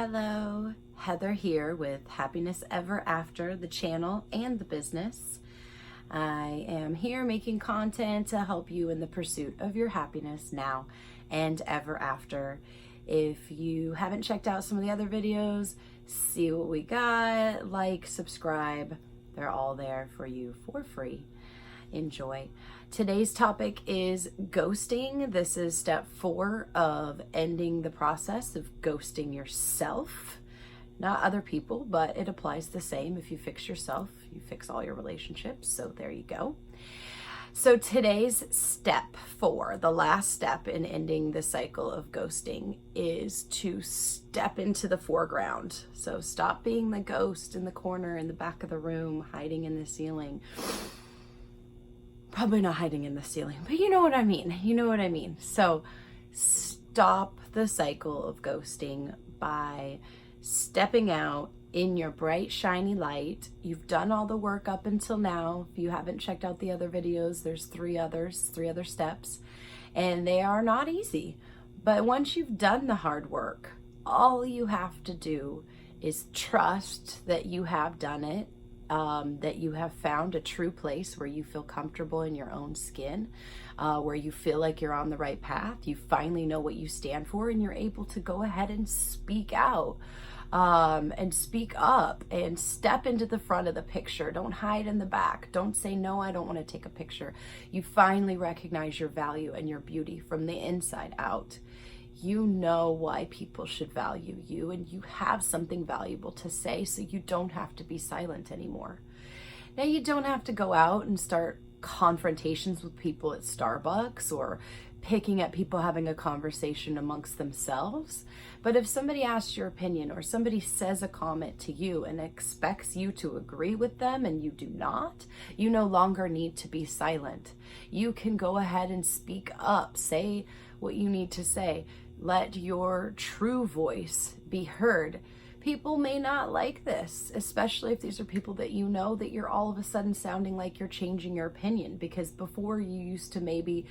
Hello, Heather here with Happiness Ever After, the channel and the business. I am here making content to help you in the pursuit of your happiness now and ever after. If you haven't checked out some of the other videos, see what we got, like, subscribe. They're all there for you for free. Enjoy. Today's topic is ghosting. This is step 4 of ending the process of ghosting yourself. Not other people, but it applies the same. If you fix yourself, you fix all your relationships. So there you go. So today's step 4, the last step in ending the cycle of ghosting, is to step into the foreground. So stop being the ghost in the corner in the back of the room, hiding in the ceiling. Probably not hiding in the ceiling, but you know what I mean. You know what I mean. So stop the cycle of ghosting by stepping out in your bright, shiny light. You've done all the work up until now. If you haven't checked out the other videos, there's three other steps, and they are not easy. But once you've done the hard work, all you have to do is trust that you have done it. That you have found a true place where you feel comfortable in your own skin, where you feel like you're on the right path. You finally know what you stand for, and you're able to go ahead and speak out and speak up and step into the front of the picture. Don't hide in the back. Don't say, no, I don't want to take a picture. You finally recognize your value and your beauty from the inside out. You know why people should value you, and you have something valuable to say, so you don't have to be silent anymore. Now, you don't have to go out and start confrontations with people at Starbucks or picking at people having a conversation amongst themselves. But if somebody asks your opinion, or somebody says a comment to you and expects you to agree with them and you do not, you no longer need to be silent. You can go ahead and speak up, say what you need to say. Let your true voice be heard. People may not like this, especially if these are people that you know, that you're all of a sudden sounding like you're changing your opinion, because before you used to maybe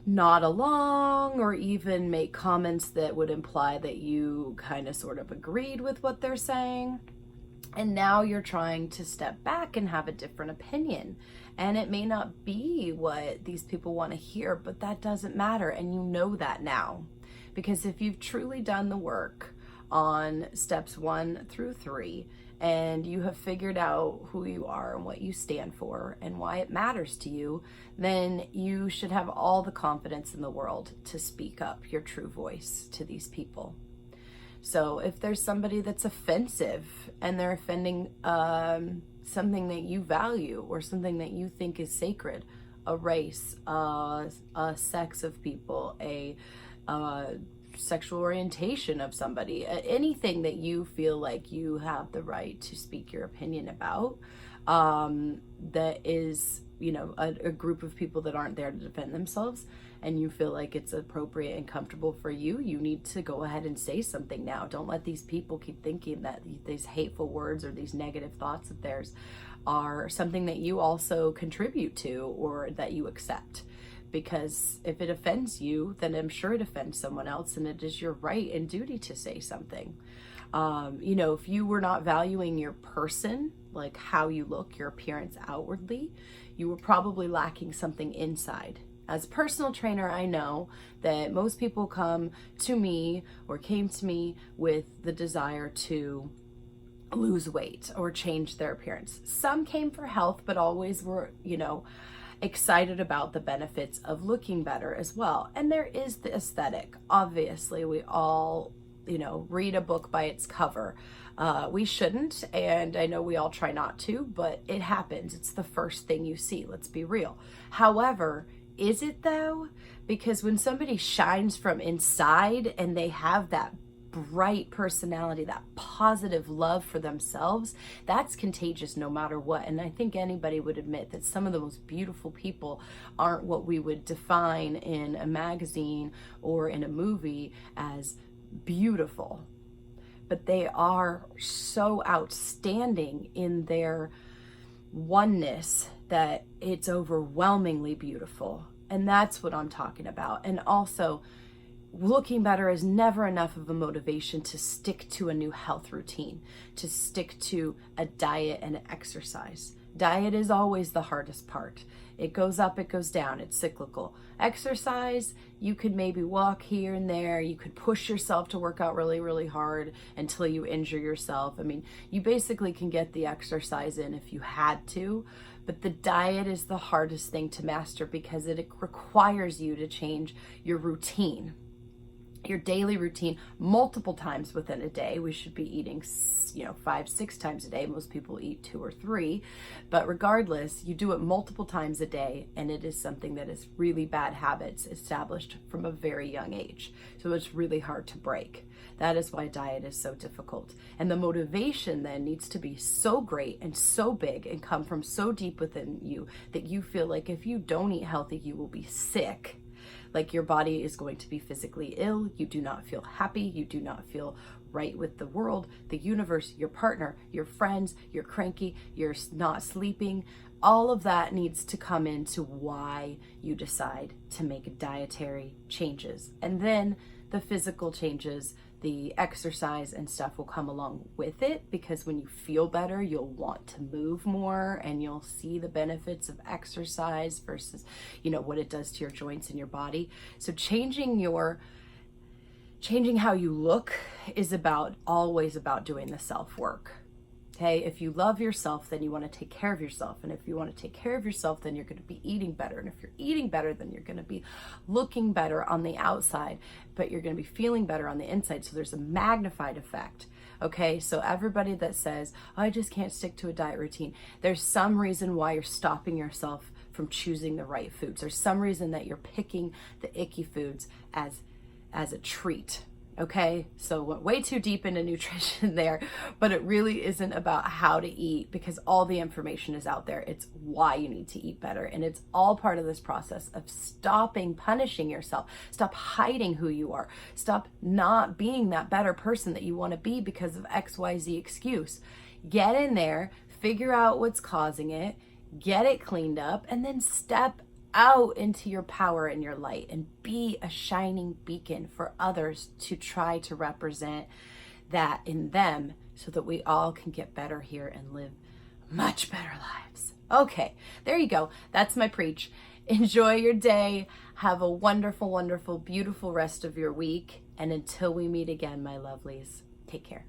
nod along or even make comments that would imply that you kind of sort of agreed with what they're saying. And now you're trying to step back and have a different opinion. And it may not be what these people want to hear, but that doesn't matter. And you know that now. Because if you've truly done the work on steps 1 through 3, and you have figured out who you are and what you stand for and why it matters to you, then you should have all the confidence in the world to speak up your true voice to these people. So if there's somebody that's offensive and they're offending something that you value or something that you think is sacred, a race, a sex of people, a sexual orientation of somebody, anything that you feel like you have the right to speak your opinion about, that is, you know, a group of people that aren't there to defend themselves, and you feel like it's appropriate and comfortable for you, you need to go ahead and say something now. Don't let these people keep thinking that these hateful words or these negative thoughts of theirs are something that you also contribute to or that you accept. Because if it offends you, then I'm sure it offends someone else, and it is your right and duty to say something. You know, if you were not valuing your person, like how you look, your appearance outwardly, you were probably lacking something inside. As a personal trainer, I know that most people come to me or came to me with the desire to lose weight or change their appearance. Some came for health, but always were, you know, excited about the benefits of looking better as well. And there is the aesthetic. Obviously, we all, you know, read a book by its cover. We shouldn't, and I know we all try not to, but it happens. It's the first thing you see, let's be real. However, is it though? Because when somebody shines from inside and they have that bright personality, that positive love for themselves, that's contagious no matter what. And I think anybody would admit that some of the most beautiful people aren't what we would define in a magazine or in a movie as beautiful, but they are so outstanding in their oneness that it's overwhelmingly beautiful. And that's what I'm talking about. And also, looking better is never enough of a motivation to stick to a new health routine, to stick to a diet and exercise. Diet is always the hardest part. It goes up, it goes down, it's cyclical. Exercise, you could maybe walk here and there, you could push yourself to work out really, really hard until you injure yourself. I mean, you basically can get the exercise in if you had to, but the diet is the hardest thing to master because it requires you to change your routine. Your daily routine multiple times within a day. We should be eating, 5-6 times a day. Most people eat 2 or 3, but regardless, you do it multiple times a day, and it is something that is really bad habits established from a very young age. So it's really hard to break. That is why diet is so difficult. And the motivation then needs to be so great and so big and come from so deep within you that you feel like if you don't eat healthy, you will be sick. Like your body is going to be physically ill, you do not feel happy, you do not feel right with the world, the universe, your partner, your friends, you're cranky, you're not sleeping. All of that needs to come into why you decide to make dietary changes. And then the physical changes, the exercise and stuff will come along with it, because when you feel better, you'll want to move more and you'll see the benefits of exercise versus, what it does to your joints and your body. So changing how you look is always about doing the self-work. Okay, if you love yourself, then you want to take care of yourself. And if you want to take care of yourself, then you're going to be eating better. And if you're eating better, then you're going to be looking better on the outside, but you're going to be feeling better on the inside. So there's a magnified effect. Okay, so everybody that says, oh, I just can't stick to a diet routine, there's some reason why you're stopping yourself from choosing the right foods. There's some reason that you're picking the icky foods as a treat. Okay, so went way too deep into nutrition there, but it really isn't about how to eat, because all the information is out there. It's why you need to eat better, and it's all part of this process of stopping punishing yourself. Stop hiding who you are. Stop not being that better person that you want to be because of XYZ excuse. Get in there, figure out what's causing it, get it cleaned up, and then step out into your power and your light and be a shining beacon for others to try to represent that in them, so that we all can get better here and live much better lives. Okay, there you go. That's my preach. Enjoy your day. Have a wonderful, wonderful, beautiful rest of your week. And until we meet again, my lovelies, take care.